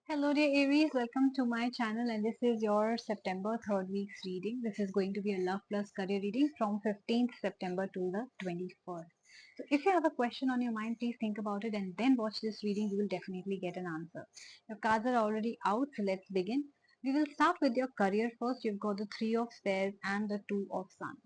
Hello dear Aries, welcome to my channel and this is your September 3rd week's reading. This is going to be a love plus career reading from 15th September to the 21st. So if you have a question on your mind, please think about it and then watch this reading. You will definitely get an answer. Your cards are already out, so let's begin. We will start with your career first. You've got the Three of Spades and the Two of Sun.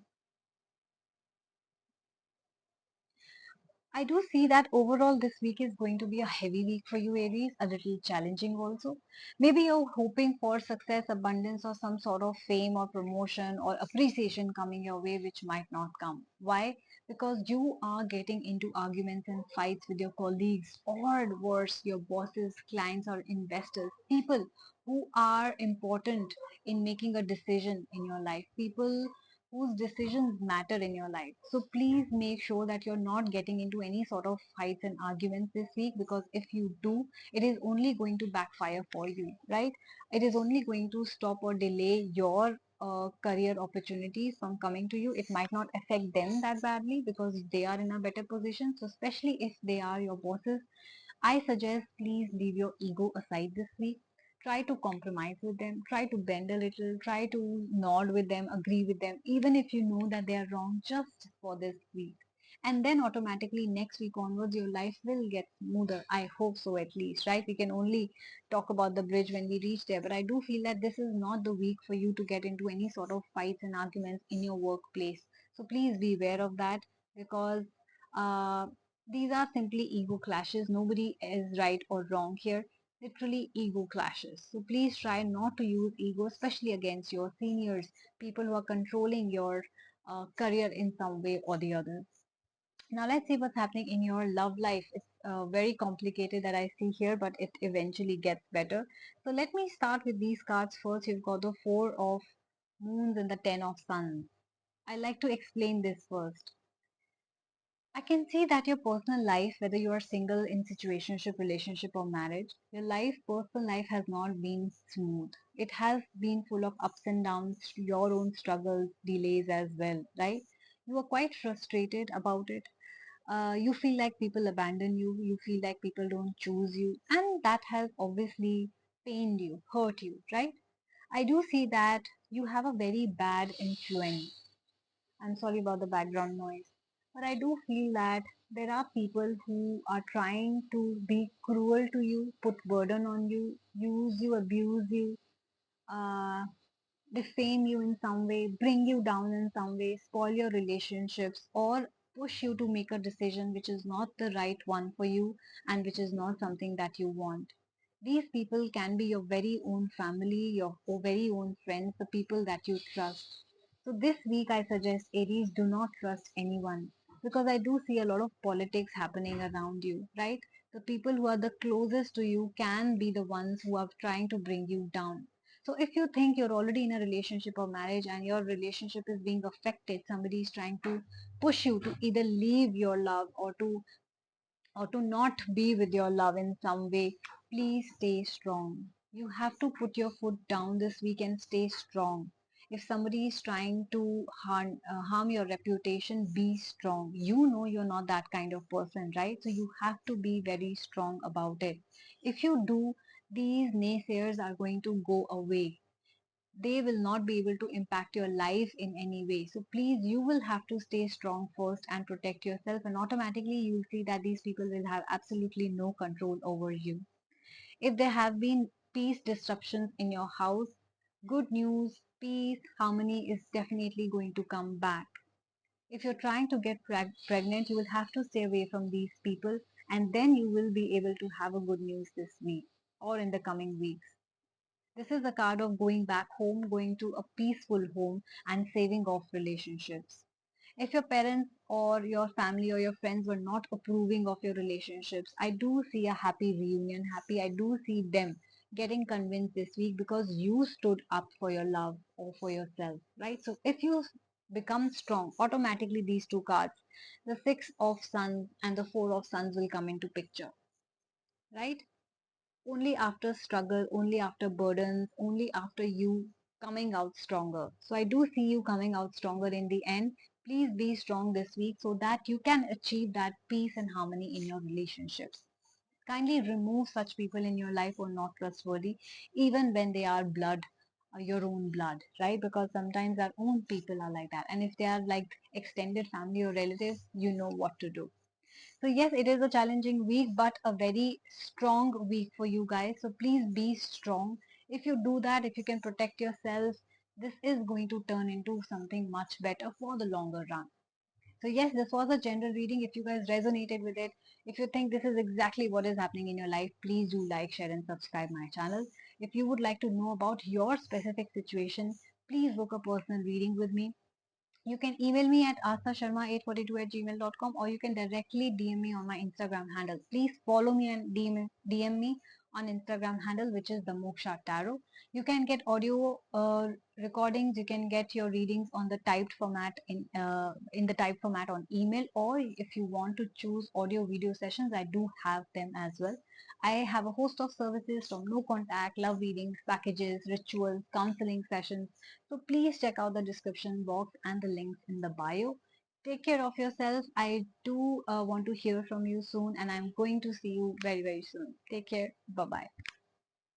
I do see that overall this week is going to be a heavy week for you, Aries, a little challenging also. Maybe you're hoping for success, abundance, or some sort of fame or promotion or appreciation coming your way, which might not come. Why? Because you are getting into arguments and fights with your colleagues, or worse, your bosses, clients, or investors, people who are important in making a decision in your life, people whose decisions matter in your life. So please make sure that you're not getting into any sort of fights and arguments this week, because if you do, it is only going to backfire for you, right? It is only going to stop or delay your career opportunities from coming to you. It might not affect them that badly because they are in a better position. So especially if they are your bosses, I suggest please leave your ego aside this week. Try to compromise with them, try to bend a little, try to nod with them, agree with them, even if you know that they are wrong, just for this week. And then automatically next week onwards, your life will get smoother. I hope so, at least, right? We can only talk about the bridge when we reach there. But I do feel that this is not the week for you to get into any sort of fights and arguments in your workplace. So please be aware of that, because uh, these are simply ego clashes. Nobody is right or wrong here. Literally ego clashes. So please try not to use ego, especially against your seniors, people who are controlling your career in some way or the other. Now let's see what's happening in your love life. It's very complicated that I see here, but it eventually gets better. So let me start with these cards first. You've got the Four of Moons and the Ten of Suns. I like to explain this first. I can see that your personal life, whether you are single, in situationship, relationship, or marriage, your personal life has not been smooth. It has been full of ups and downs, your own struggles, delays as well, right? You are quite frustrated about it. You feel like people abandon you. You feel like people don't choose you, and that has obviously pained you, hurt you, right? I do see that you have a very bad influence. I'm sorry about the background noise. But I do feel that there are people who are trying to be cruel to you, put burden on you, use you, abuse you, uh, defame you in some way, bring you down in some way, spoil your relationships, or push you to make a decision which is not the right one for you and which is not something that you want. These people can be your very own family, your very own friends, the people that you trust. So this week I suggest, Aries, do not trust anyone, because I do see a lot of politics happening around you, right? The people who are the closest to you can be the ones who are trying to bring you down. So if you think you're already in a relationship or marriage and your relationship is being affected, somebody is trying to push you to either leave your love or to not be with your love in some way, please stay strong. You have to put your foot down this week and stay strong. If somebody is trying to harm your reputation, be strong. You know you're not that kind of person, right? So you have to be very strong about it. If you do, these naysayers are going to go away. They will not be able to impact your life in any way. So please, you will have to stay strong first and protect yourself, and automatically you'll see that these people will have absolutely no control over you. If there have been peace disruptions in your house, good news, peace, harmony is definitely going to come back. If you're trying to get pregnant, you will have to stay away from these people, and then you will be able to have a good news this week or in the coming weeks. This is a card of going back home, going to a peaceful home, and saving off relationships. If your parents or your family or your friends were not approving of your relationships, I do see a happy reunion, I do see them getting convinced this week because you stood up for your love or for yourself, right? So if you become strong, automatically these two cards, the Six of Suns and the Four of Suns, will come into picture, right? Only after struggle, only after burdens, only after you coming out stronger. So I do see you coming out stronger in the end. Please be strong this week so that you can achieve that peace and harmony in your relationships. Kindly remove such people in your life who are not trustworthy, even when they are blood, your own blood, right? Because sometimes our own people are like that. And if they are like extended family or relatives, you know what to do. So yes, it is a challenging week, but a very strong week for you guys. So please be strong. If you do that, if you can protect yourself, this is going to turn into something much better for the longer run. So yes, this was a general reading. If you guys resonated with it, if you think this is exactly what is happening in your life, please do like, share and subscribe my channel. If you would like to know about your specific situation, please book a personal reading with me. You can email me at asthasharma842@gmail.com, or you can directly DM me on my Instagram handle. Please follow me and DM me on Instagram handle, which is the Moksha Tarot. You can get audio recordings. You can get your readings on the typed format in the typed format on email, or if you want to choose audio video sessions, I do have them as well. I have a host of services from no contact, love readings, packages, rituals, counseling sessions. So please check out the description box and the links in the bio. Take care of yourself. I do want to hear from you soon, and I'm going to see you very, very soon. Take care. Bye bye.